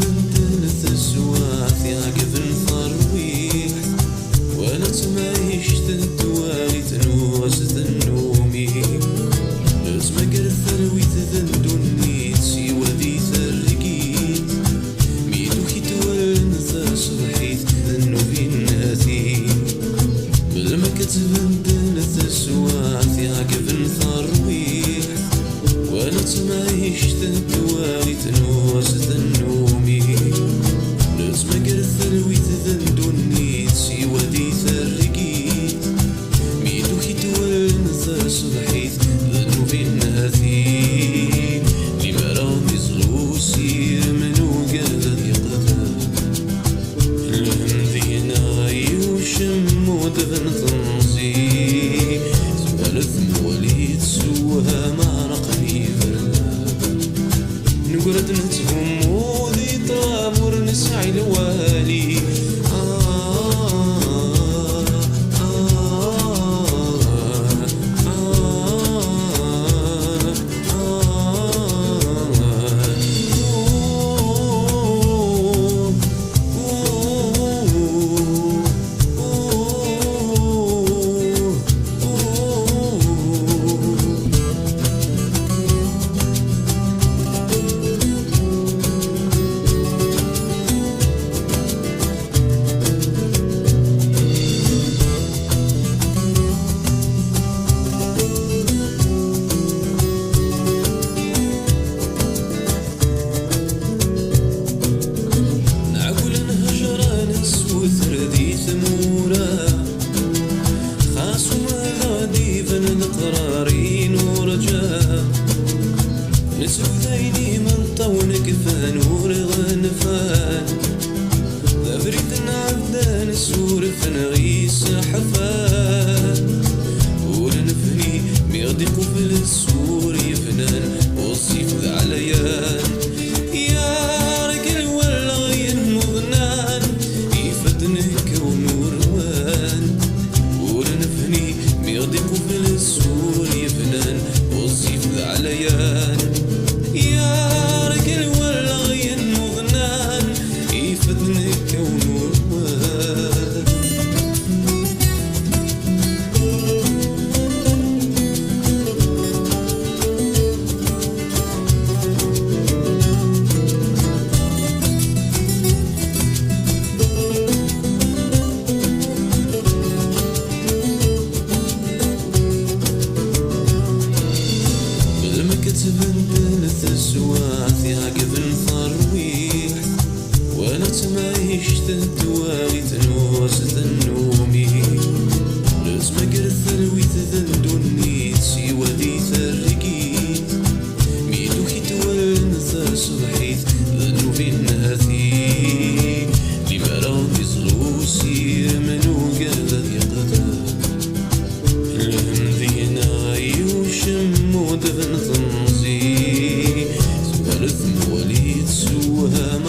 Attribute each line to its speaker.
Speaker 1: تبندل تسواث يعقب الفرويح وانا تمايش تدواغي تنوس ذنومي لازم قرث ثروي تذندوني سوى ذي ثرقيت ميدو كي تولن تصبحيت ذنوبي ناثي لما كتبندل تسواث يعقب الفرويح وانا تمايش تدواغي تنوس ذنومي لازم قرث ثروي تذندوني سوى ذي ثرقيت ميدو كي تولن تصبحيت ذنوبي ناثي لما راني زلوسي منو قال يقدر الهم ذيناي وشمو دفن تنصي سوالف مواليد سوها معرقني نقرد نتهم وذي طامور نسعي الوالي نسوذيني من طونك فانور غنفان ذبريت نعبدان سورف نغيس حفان ولنفني ميغدي قبل السور يفنان وصيف ذا عليان يا رجل والغين مضنان يفدنك ونوروان ولنفني ميغدي قبل السور يفنان وصيف ذا عليان يا رجل والغين مغنان يفدني كون وروان لما كتبندل تسواث يعقب الفرويح وانا تمايش تدواغي تنوس ذنومي لازم قرث ثروي تذندوني سوى ذي ثرقيت ميدو كي تولن تصبحيت ذنوبي ناثي لما راني زلوسي منو قال يقدر الهم ذيناي وشمو دفن تنصي سوالف مواليد سوها